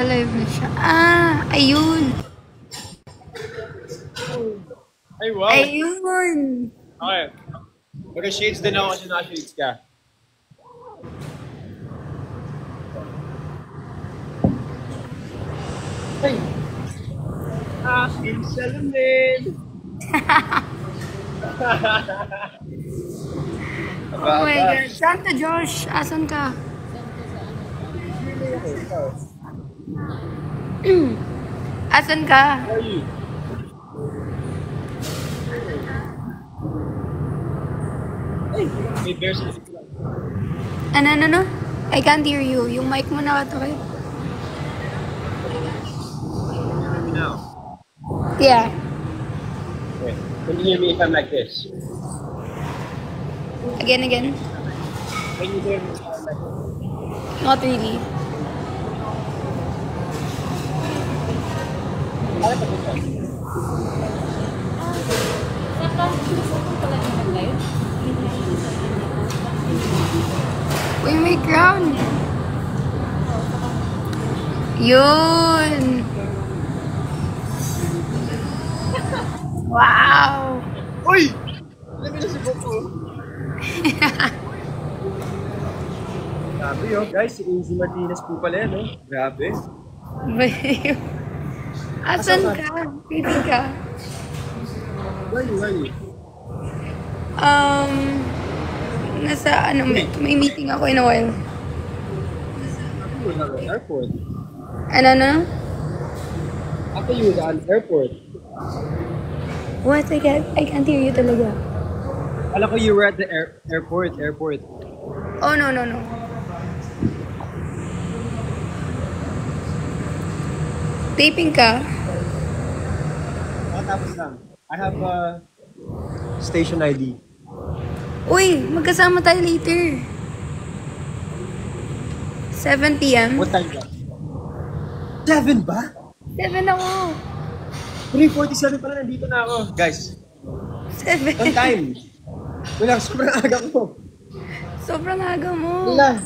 Live na siya. Ah, ayun. Ay, wow. Ayun. Okay. Mag-shades din ako kasi naka-shades ka. Ay! Aking salamin! Oh my God. Saan ka, Josh? Asan ka? Asan ka? How are you? Ay! May bears na dito lang. Ano? I can't hear you. Yung mic mo nakatakip. Hear me now. Yeah. Okay. Can you hear me if I'm like this? Again. Can you hear me if I'm like this? Not really. Ano pa dito? Uy, may crown. Yun. Wow. Uy! Alam mo na si Goku. Grabe yun, guys. Si Izzy Martinez po pala yan, no? Grabe. Asan ka? Pili ka. Where are you? Nasa ano, may meeting ako in a while. You were at the airport. Ano? I thought you was at the airport. What? I can't hear you talaga. Alam ko you were at the airport. Oh, no. Taping ka? Tapos lang. I have a station ID. Uy, magkasama tayo later. 7 p.m. What time ba? 7 ba? 7 ako. 3:47 pa lang nandito na ako. Guys, 7. on time. Wala, sobrang aga ko. Sobrang aga mo. Wala.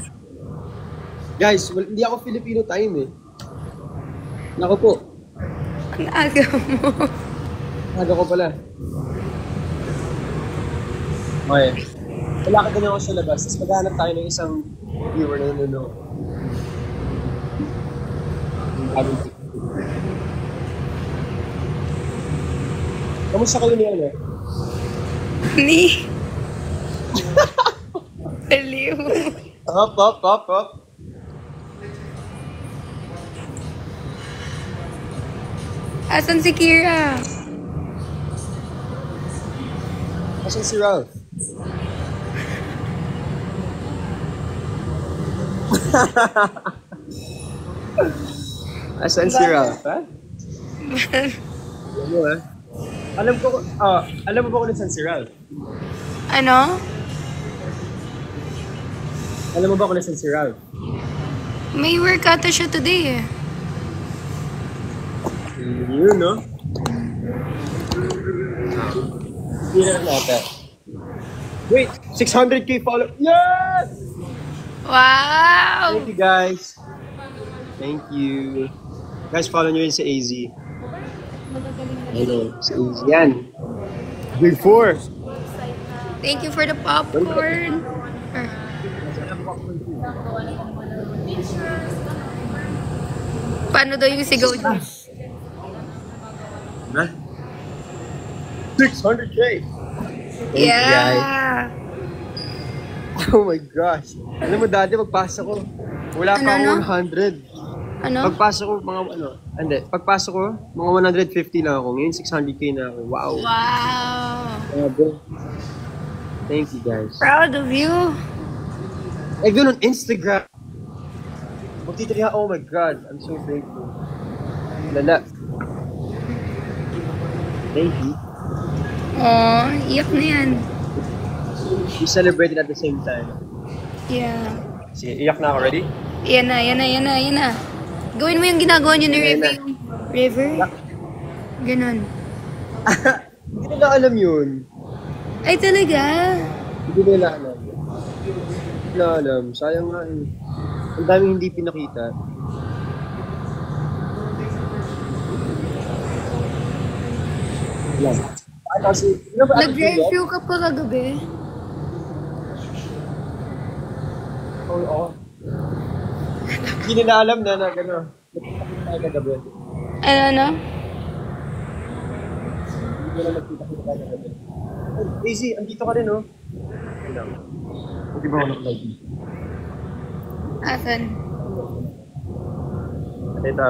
Guys, hindi ako Filipino time eh. Nako po. Ang aga mo. Aga ko pala. Okay. Wala ka din ako sa labas. Tapos maghanap tayo ng isang viewer na nanonood. Kamusta kayo niya, ano? Ni. Aliw. Up. Asan si Kira? Asan si Ralph? Asan si Ralph, ha? Alam mo, ha? Alam mo ba kung nasan si Ralph? Ano? Alam mo ba kung nasan si Ralph? May work ata siya today eh. Yun, no? Hindi na natin. Wait, 600k follow. Yes! Wow! Thank you, guys. Thank you. Guys, follow nyo rin si AZ. Hello, si AZ yan. Big 4. Thank you for the popcorn. Paano daw yung sigaw niyo? Ha? 600k! Thank you, guys. Yeah! Oh my gosh. Alam mo, dati pagpasok ko, wala pa Ano? akong 100. Ano? Pagpasok ko, pagpasok ko, mga 150 lang ako. Ngayon, 600k na ako. Wow. Wow! Grabe. Thank you, guys. Proud of you. Even on Instagram. Magtitiriha, oh my God. I'm so grateful. Lala. Thank you. Oh, iyak na yan. We celebrated at the same time. Yeah. Sige, iyak na ako. Ready? Yan na. Gawin mo yung ginagawa niyo ni River. River? Ganon. Hindi nila alam yun. Ay, talaga? Hindi nila alam. Hindi nila alam. Sayang nga eh. Ang daming hindi pinakita. lang. Kasi, Nag-drive-thru ka pa kagabi? Oo. Hindi nila alam na gano'n. Nagkita tayo kagabi. Ano? Hindi nila nagkita tayo kagabi. Oh, Daisy, andito ka rin, oh. Hindi ba ako nag-live? Asan? Ito.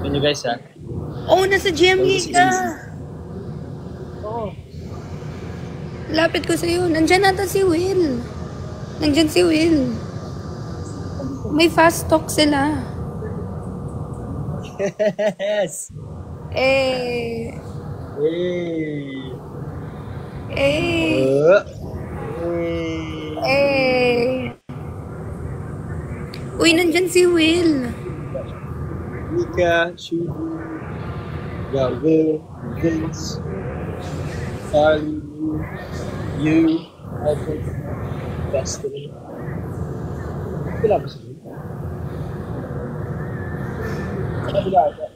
Yan you guys, ha? Oh, nasa GMA ka! Oo. Lapit ko sa'yo. Nandyan nata si Will. Nandyan si Will. May fast talk sila. Yes! Eh. Hey! Eh. Eh. Uy, nandyan si Will. Mika, Shubu, Will, Vince, Charlie, you, Alfred, Destiny. Wala ba sila? Wala ba?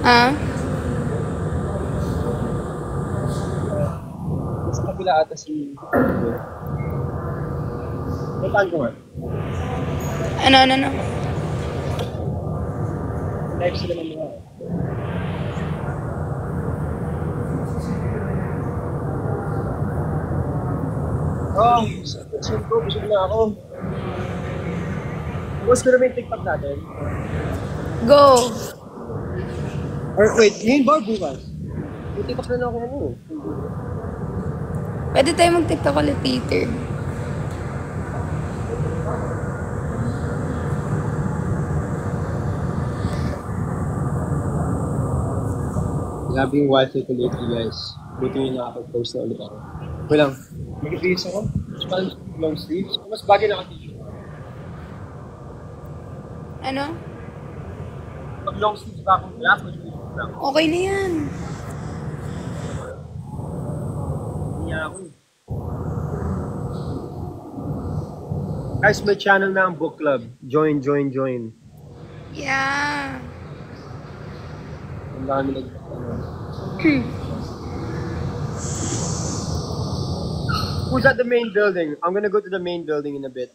Ah? Sa kabila ata si... Puntaan ko nga. Ano? Live sila ng mga... Oh, saan ko? Busog na ako. Bukas ko naman yung TikTok natin. Go! Or wait, ngayon ba bukas? Yung TikTok na lang ako ano. Pwede tayo mag-tiktok ulit later. Grabe yung wifi ko lately, guys. Buti yung nakapag-post na ulit ako. Wait lang. Mag-face ako. Mas parang long sleeves. Mas bagay na ka-t-shirt. Ano? Pag long sleeves ba akong black, mas t-shirt lang. Okay na yan. Hindi ako. Guys, may channel na ang book club. Join. Yeah. Ang dami Who's at the main building? I'm gonna go to the main building in a bit.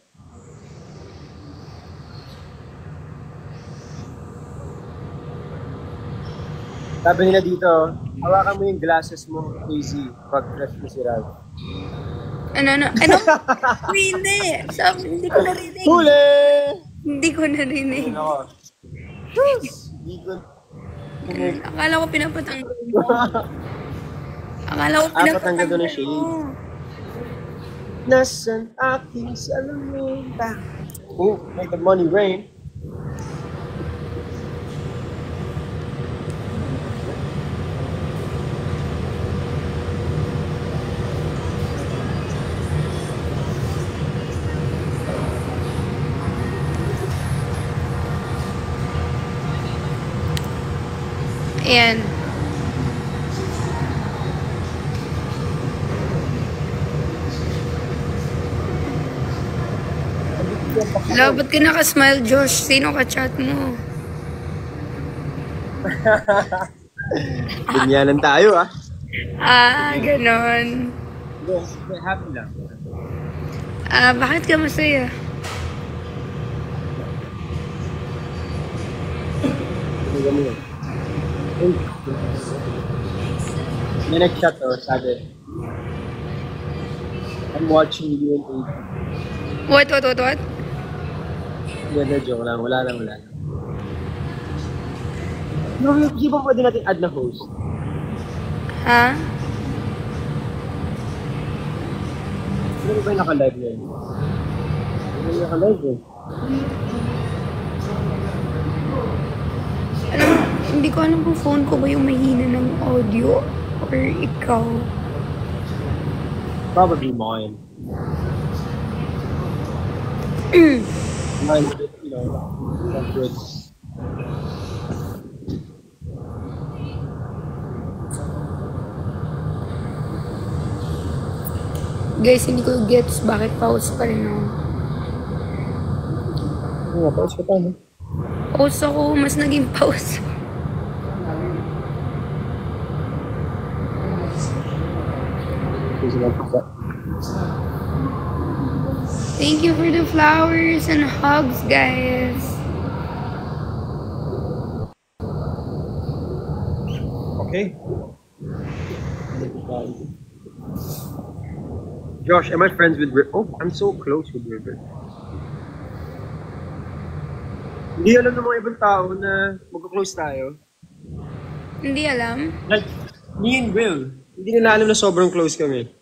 Sabi nila dito, hawakan mo yung glasses mo, Daisy, pag crush mo si Ralph. Ano? Uy, hindi. Hindi ko narinig. Huli! Hindi ko narinig. Ako. Hindi ko... Akala ko pinapatanggal mo. Akala ko Patanggal doon pinapatanggal ng shade. mo. Nasaan aking salamin ba? Oh, make the money rain. Ayan. Hello, ba't ka naka-smile, Josh? Sino ka-chat mo? Binyanan tayo, ah. Ganon. Happy lang. Bakit ka masaya? May nag-chat, oh, sabi. I'm watching you and Aiden. What? Hindi, joke lang. Wala lang. No, hindi ba pwede natin add na host? Ha? Ano ba yung naka-live ngayon? Ano yung naka-live eh? Hindi ko alam kung phone ko ba yung mahina ng audio or ikaw. Probably mine. Mine, you know, not good. Guys, hindi ko gets bakit pause pa rin ako. Nga, pause ka pa, no? Pause ako, mas naging pause. Thank you for the flowers and hugs, guys. Okay. Josh, am I friends with River? Oh, I'm so close with River. Hindi alam ng mga ibang tao na magka-close tayo. Hindi alam. Like, me and Will. Hindi nila alam na sobrang close kami.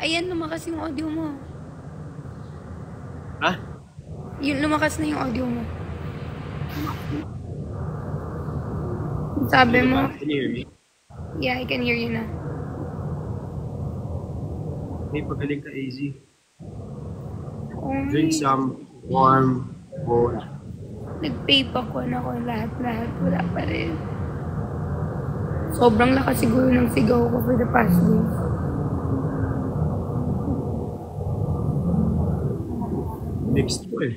Ayan, lumakas yung audio mo. Ha? Yung lumakas na yung audio mo. Sabi mo. Can you hear me? Yeah, I can hear you now. May pagaling ka, AZ. Oh, Drink some warm water. nag-pay pa ko na ko lahat-lahat. Wala pa rin. Sobrang lakas siguro ng sigaw ko for the past days. Next po eh.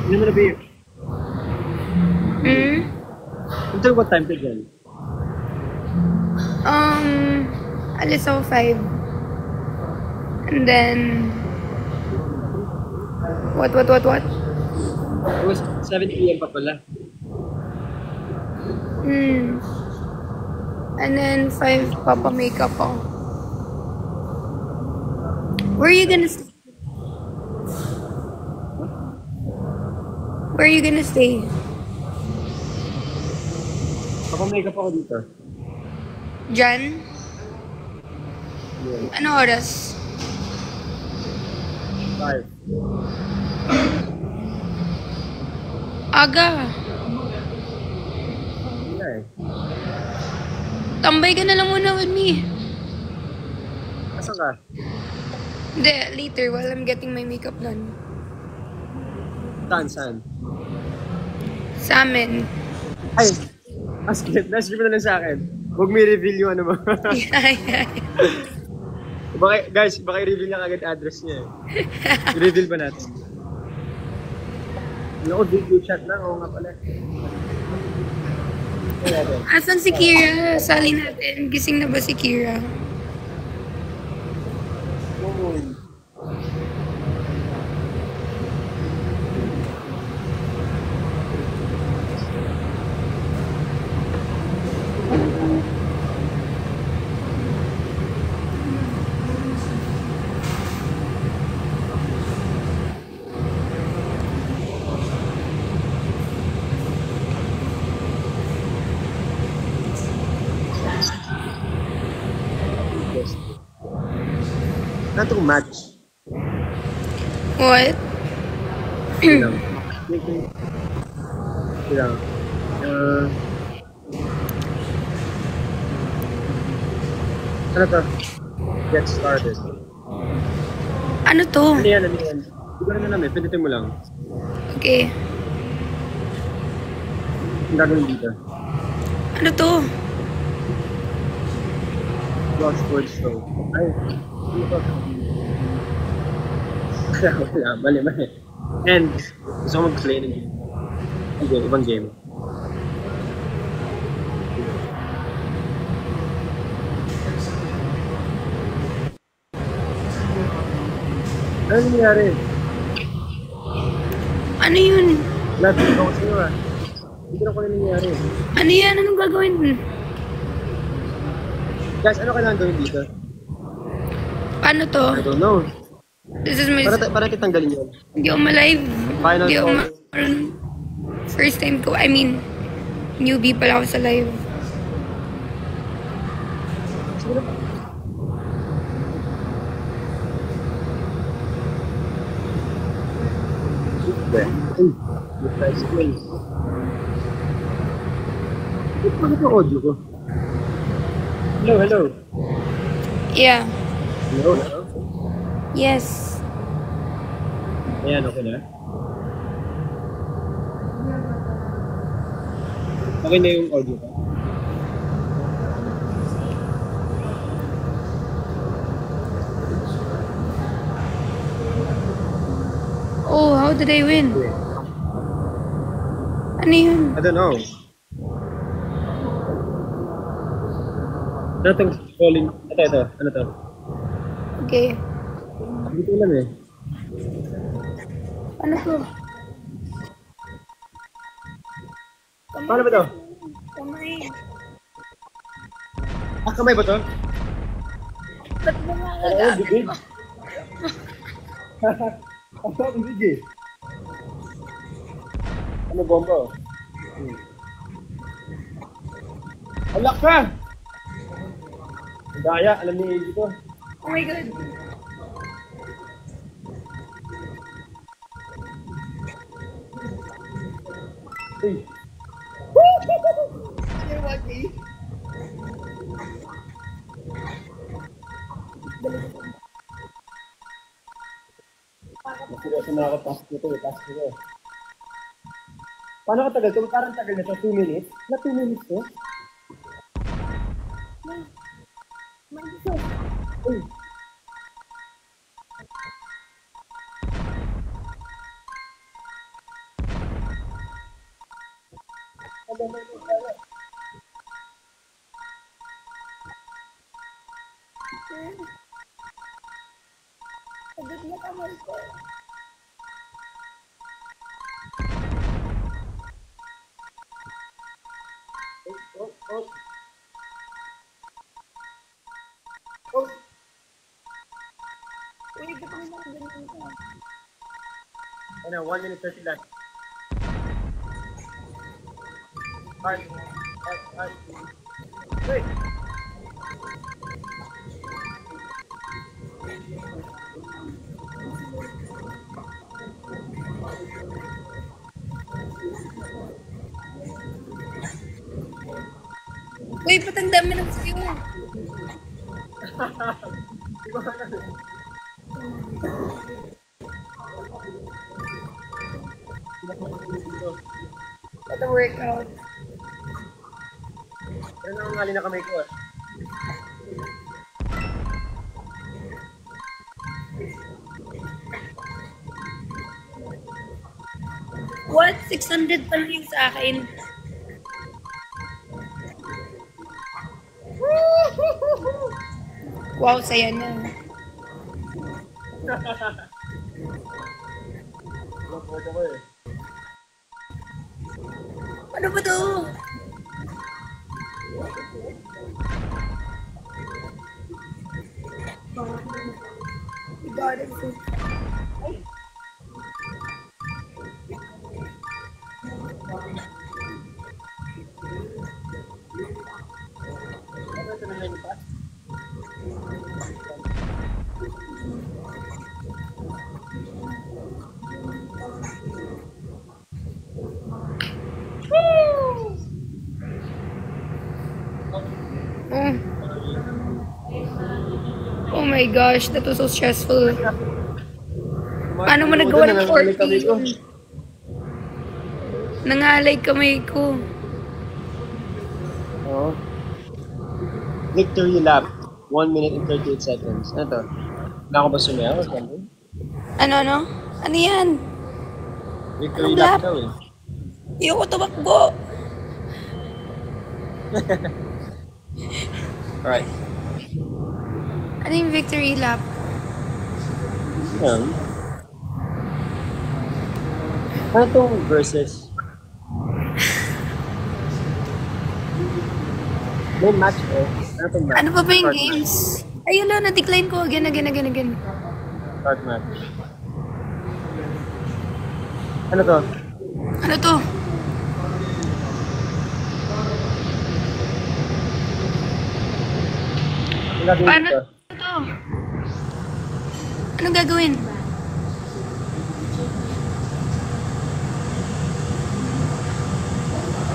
Hindi mo na beer. Until what time again? Alis ako 5. And then... What? It was 7 p.m. pa pala. And then 5, papa-makeup ako. Where are you gonna stay? Where are you gonna stay? Papa-makeup ako dito. Diyan? Yeah. Ano oras? 5. Aga. Wala eh. Tambay ka na lang muna with me. Asan ka? Hindi, later while I'm getting my makeup done. Saan? Sa amin. Ay! Askip mo na lang sa akin. Huwag may reveal yung ano mo. Yeah. Baka i-reveal niya agad address niya eh. I-reveal ba natin? Ako, video chat lang. Oo nga pala. Asan si Kira? Sali natin. Gising na ba si Kira? Ano itong match? What? Ilang. Ilang. Ano to? Get started. Ano to? Ano yan? Hindi ko na namin. Pindutin mo lang. Okay. Ang gagawin dito. Ano to? Lost word show. Ay. Ano to? Wala. Mali. And, gusto ko mag-play ng game. Hindi, ibang game. Ano nangyari? Ano yun? Lahat ko kasi nyo ah. Hindi ko na nangyari. Ano yan? Anong gagawin? Guys, ano kailangan gawin dito? Ano to? I don't know. This is my... Para titanggalin yun. Hindi ako ma-live. Final Hindi ako song. First time ko. I mean, newbie pala ako sa live. Siguro ba? Bakit yung audio ko? Hello. Yeah. Hello. Yes. Ayan, okay na? Okay na yung audio ko? How did I win? Ano yun? I don't know. Nothing's falling. Ito. Ano to? Okay. Hindi ko alam eh. Ano to? Paano ba to? Kamay. Kamay ba to? Ba't mo nga Ano, bibig? Ano, bibig eh. Ano, bomba? Alak ka! Daya, alam ni Eddie to. Oh my God. Uy. You're lucky. Seryoso na ako, task ko to eh, task ko. Paano ka tagal? Kung parang tagal na to, 2 minutes? Na 2 minutes to? Uy. Agad na kamay ko. Uy, ba't mo mga ganyan ka? Ano, 1 minute 30 left. Hard. Hey! Uy, ba't ang dami ng view? What a workout. Pero nangangali na kamay ko ah. What? 600 pa lang yung sa akin. Wow, saya na. Ano ba to? You got it. Oh my gosh, that was so stressful. Paano mo nagawa ng 40? Nangalay kamay ko. Oh. Victory lap. 1 minute and 38 seconds. Ano to? Wala ko ba sumayaw? Ano? Ano yan? Victory Anong lap? lap daw eh. Ayoko tumakbo. Alright. Ano yung victory lap? Yan. Ano tong versus? May match eh. Ano tong match? Ano pa ba yung Start games? Ayun na, na-decline ko. Again. Match. Start match. Ano to? Ano to? Ang gagawin Paano dito? to? Anong gagawin?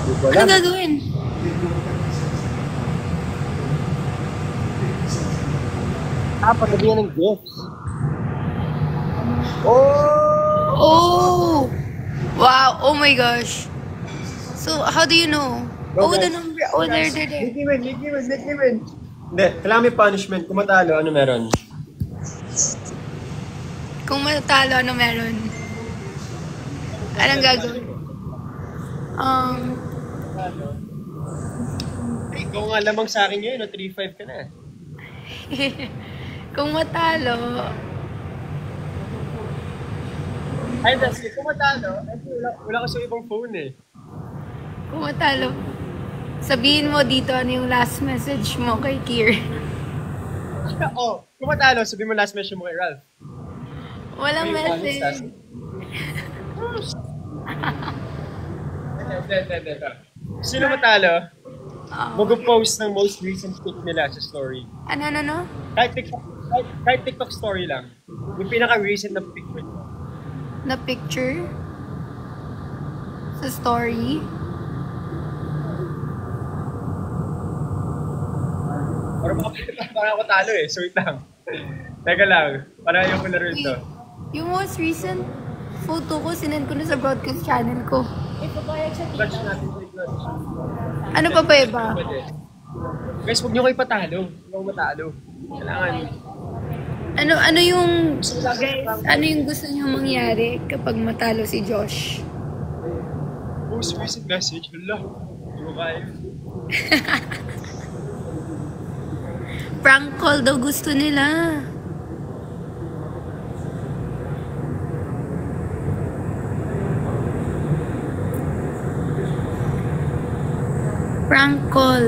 Hindi ko alam. Anong gagawin? Pagkabigyan ng gifts. Oh! Oh! Wow! Oh my gosh! So, how do you know? Go, Oh, the guys. number. Oh, there. Nicky win. Hindi, kailangan may punishment. Kung matalo, ano meron? Kung matalo, ano meron? Anong gagawin? Ay, ikaw nga lamang sa akin ngayon, no? 3-5 ka na. Kung matalo, Ay, that's it. Kung matalo, ay, wala ka sa ibang phone eh. kung matalo, sabihin mo dito ano yung last message mo kay Kier. Oh, kung matalo, sabihin mo last message mo kay Ralph. Walang message. Sino matalo? Oh. Mag-post ng most recent pic nila sa story. Ano? Kahit TikTok story lang. Yung pinaka-recent na pic mo. Na picture? Sa story? Parang ako talo eh. So wait lang. Teka lang. Para yung ko laro ito. Yung most recent photo ko, sinend ko na sa broadcast channel ko. Clutch natin sa clutch. Ano pa ba iba? Pwede. Guys, huwag nyo kayo patalo. Huwag nyo matalo. Kailangan. Ano yung guys, ano yung gusto niyo mangyari kapag matalo si Josh? Most recent message. Hala. Hindi mo kaya. Prank call daw gusto nila. Prank call.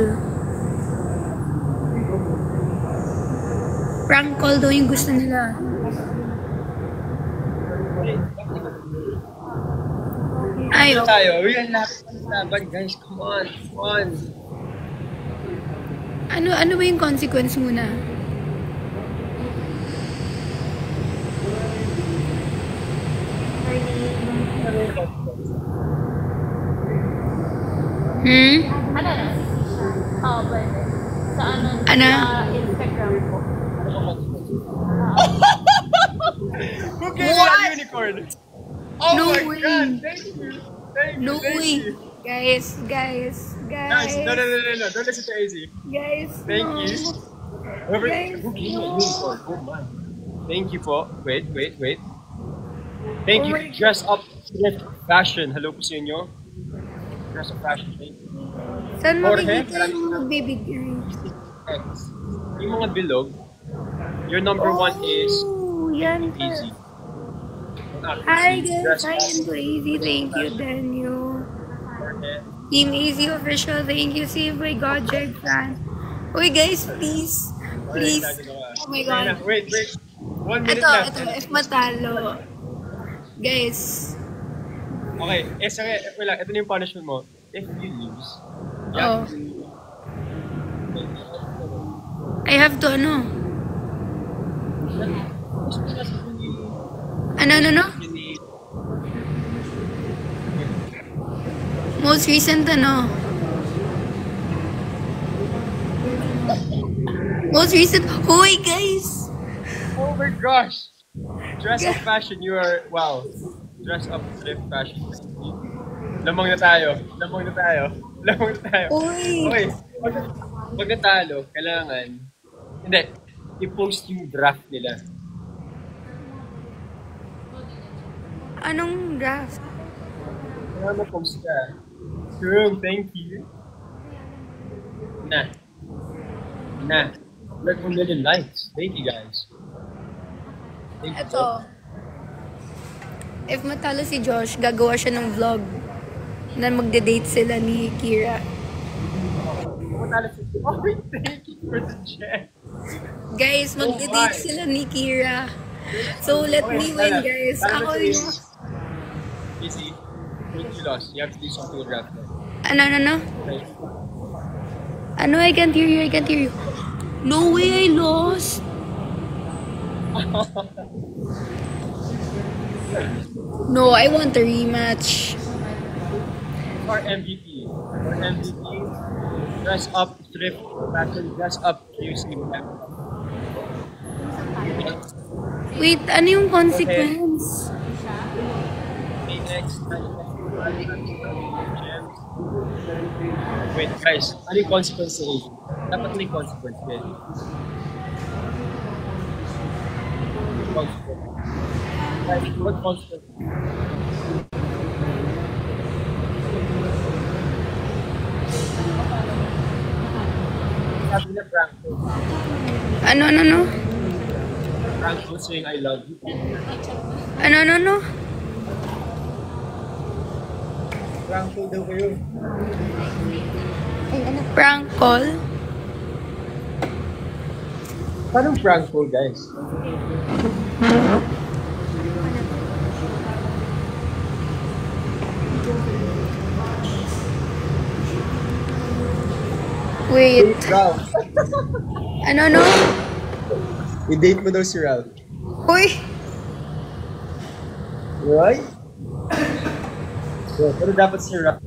Prank call daw yung gusto nila. Ay, Ano tayo? Uy, ang laban guys. Come on. Come on. ano ba yung consequence muna? Ano na? Oo, pwede. Sa Ano? Sa Instagram ko. Who gave you a unicorn? Oh No my way. God! Thank you! Thank you! No Thank way. you! Guys. Guys, no. Don't listen to AZ. Guys, Thank no. you. Whoever, Guys, who gave you a no. unicorn? Oh my. Thank you po. Wait. Thank Oh you. my God. Dress up thrift fashion. Hello po sa inyo. Dress up fashion. Thank you. Saan Jorge, makikita maraming yung mga bibigay? Yung mga bilog, your number one is yan easy. Hi guys, hi into Easy. Thank you, Daniel. Team Easy Official, thank you. Save by God, Jag fan. Uy guys, please. Please. Oh my God. Wait. 1 minute Ito, left. if matalo. Guys. Okay, sige, wait lang. Ito na yung punishment mo. If you lose, Oh. I have to ano? Ano? Most recent ano? Most recent. Hoy guys! Oh my gosh! Dress up fashion, you are, wow. Dress up thrift fashion. Lamang na tayo. Uy! Okay, pag natalo, kailangan, hindi, i-post yung draft nila. Anong draft? Kailangan ma-post ka. True, thank you. Na. 1 million likes. Thank you guys. Thank you. Ito. If matalo si Josh, gagawa siya ng vlog na magde-date sila ni Kira. Oh, thank you for the chat. Guys, magde-date sila ni Kira. So, let me win, guys. Ako yung... Easy. If you lost, you have to do something with draft. Ano? Okay. Ano? I can't hear you. No way, I lost. No, I want a rematch. For MVP, dress up thrift fashion, dress up QC. Wait, ano yung consequence? Okay, next. Wait, guys, ano yung consequence sa age? Dapat may consequence, guys. Guys, what consequence? prank ko. Ano? Prank ko saying I love you. Ano? Prank ko daw kayo. Prank call? Paano prank call, guys? Wait. Ralph. Ano? I-date mo daw si Ralph. Uy! Right? So, pero dapat si Ralph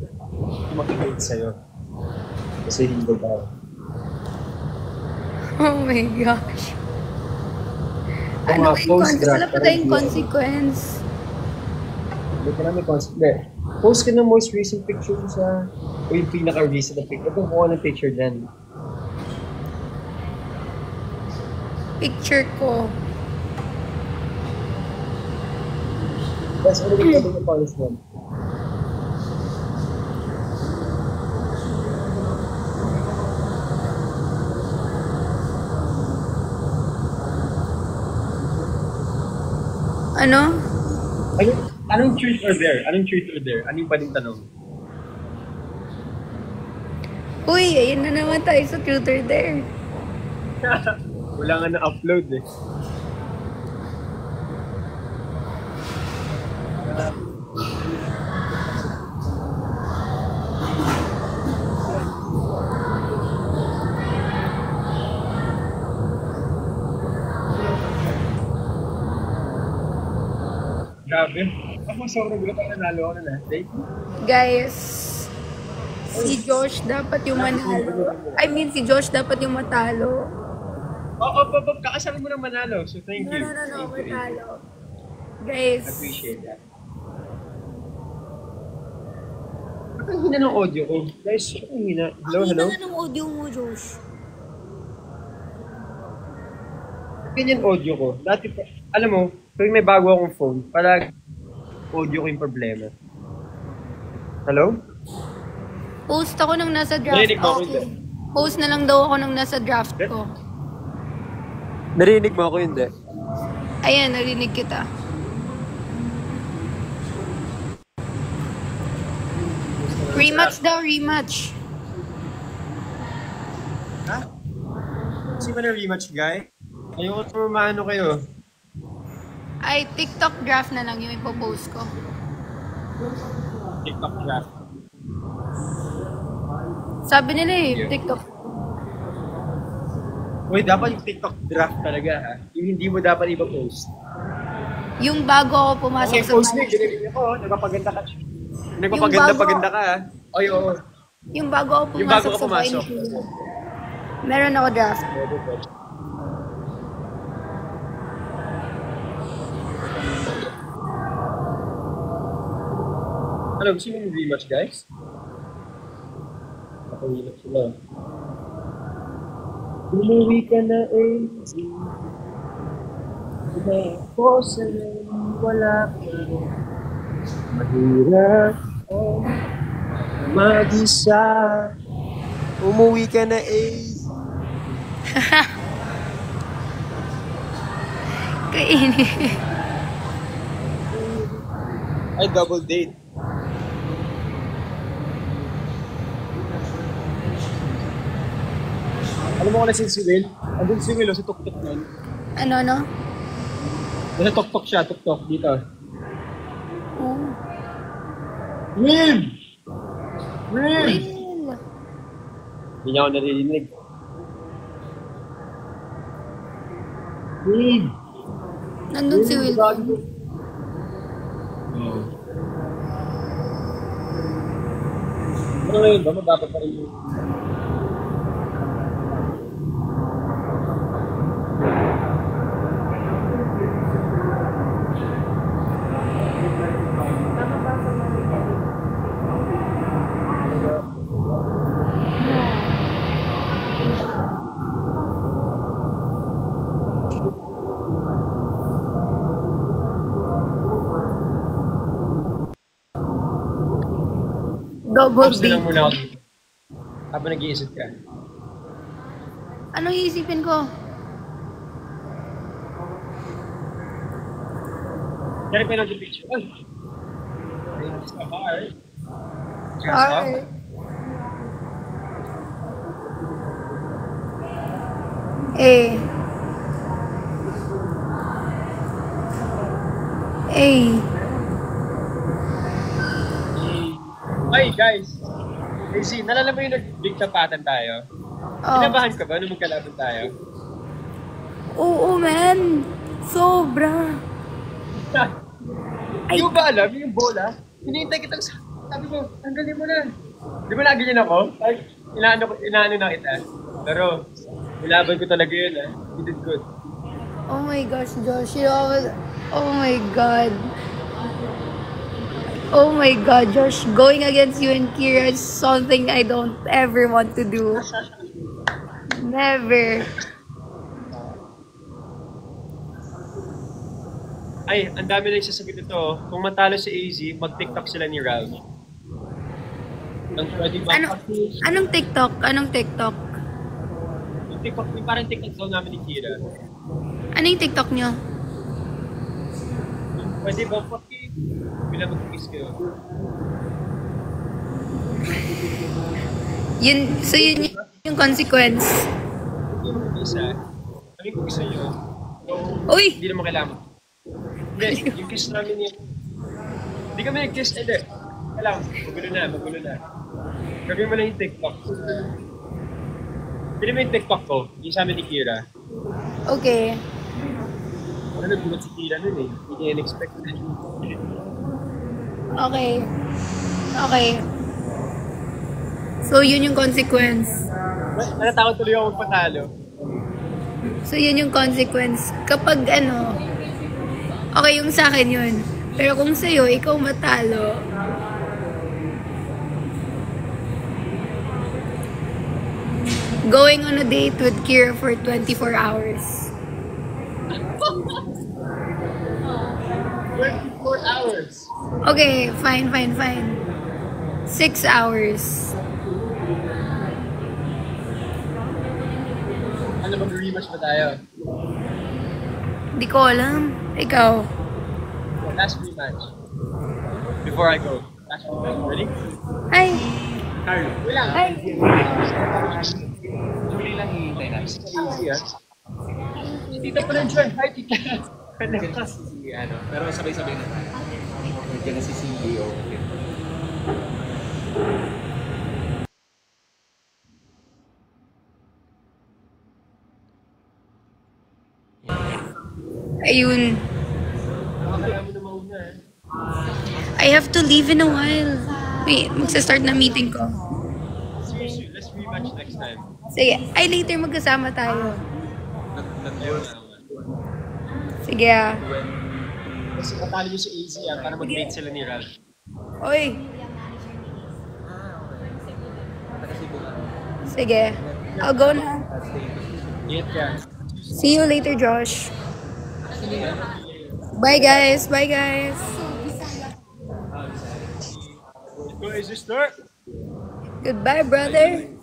mag-date sa'yo. Kasi hindi daw. Oh my gosh. Kung Ano post-draft, wala pa tayong consequence. Hindi ka namin consequence. Post ka ng most recent picture sa... O yung pinaka-recent na picture. Ito ko ng picture dyan. Picture ko. Tapos ano yung pwede yung punishment? Ano? Anong truth or dare? Anong truth or dare? Anong pwedeng tanong? Uy, ayun na naman tayo sa tutor there. Wala nga na-upload eh. Grabe. Ako sobrang gulo pa nanalo ako na last day. Guys, si Josh dapat yung manalo. I mean, si Josh dapat yung matalo. Oo, kakasama mo ng manalo. So thank you. No, Thank you. matalo. Guys, Appreciate that. Ba't ang hina ng audio ko? Guys, ang hina. Hello? Ang ng audio mo, Josh. Ganyan audio ko. Dati pa, alam mo, pag may bago akong phone, parang audio ko yung problema. Hello? Post ako nung nasa draft Narinig mo ako, ko. hindi? Post na lang daw ako nung nasa draft ko. Narinig mo ako, hindi? Ayan, narinig kita. Rematch daw, rematch. Ha? Kasi ba na rematch, guy? Ayoko na maano kayo. Ay, TikTok draft na lang yung ipopost ko. TikTok draft. Sabi nila TikTok. Uy, dapat yung TikTok draft talaga, ha? Yung hindi mo dapat ipa-post. Yung bago ako pumasok Okay, sa post mo yung ginagawa ko. Nagpapaganda ka. Nagpapaganda-paganda ka, ha? Oy, oo. Yung bago ako Yung bago pumasok ka sa pumasok. Vine. Meron ako draft. Ano, gusto mo yung rematch, guys? Nakahilap sila. Umuwi ka na, AZ. Ako sa'yo, wala ka. Mahirap ang mag-isa. Umuwi ka na, AZ. Kainin. Ay, double date. Alam mo ko na si Will? Andun si Will, si Tok-Tok nun. Ano? Nasa Tok-Tok siya, Tok-Tok, dito. Oh. Will! Will! Real. Hindi niya ako naririnig. Will! Nandun si Will. Ano ngayon ba? Mababa pa rin yung... Double Tapos na lang date. muna ako dito. Habang nag-iisip ka. Anong iisipin ko? Dali pa yung picture. Ay! It's a heart. Sorry. Eh. Eh. Ay, guys! Casey, nalala mo yung nag-big tapatan tayo? Oh. Kinabahan ka ba nung magkalaban tayo? Oo, man. Sobra. Ay. Di mo ba alam yung bola? Hinihintay kita sa... Sabi ko, tanggalin mo na. Di ba naganyan ako? Ay, inaano na kita. Pero, nilaban ko talaga yun You did good. Oh my gosh, Josh. You know, oh my God. Oh my God, Josh. Going against you and Kira is something I don't ever want to do. Never. Ay, ang dami na isasagot ito. Kung matalo si AZ, mag-TikTok sila ni Ralph. Ang pwede ba? Anong TikTok? Anong TikTok? Yung TikTok, yung parang TikTok daw namin ni Kira. Ano yung TikTok nyo? Pwede ba bilang mag-kiss kayo? So yun yung consequence. Yung isa, kami kung gusto nyo. Uy! Hindi naman kailangan. Hindi, yung kiss namin yung... Hindi kami nag-kiss, hindi. Kailangan, magulo na. Gawin mo lang yung TikTok. Pili mo yung TikTok ko, yung sa amin ni Kira. Okay. Ano nagulat si Kira nun Hindi niya in-expect. Okay. So yun yung consequence. Natatakot tuloy ako magpatalo. So yun yung consequence. Kapag okay yung sa akin yun. Pero kung sa'yo, ikaw matalo, going on a date with Kira for 24 hours. 24 hours! Okay, fine. 6 hours. Ano, mag-rematch ba tayo? Di ko alam. Ikaw. Last rematch. Before I go. Last rematch. Ready? Ay! Carlo. Wala. Ay! Huli lang hihintay na. Easy Si tita pa rin dyan. Hi, tita. Pero sabay-sabay na tayo. Nandiyan na si CEO. Ayun. Kailangan mo na mauna I have to leave in a while. Wait, magsa-start na meeting ko. Seriously, let's rematch next time. Sige. Ay, later magkasama tayo. Sige Kasi katalo nyo si AZ para mag-date sila ni Ralph. Oy. Sige. I'll go na. Ingat ka. See you later, Josh. Bye, guys. Go, is this start? Goodbye, brother.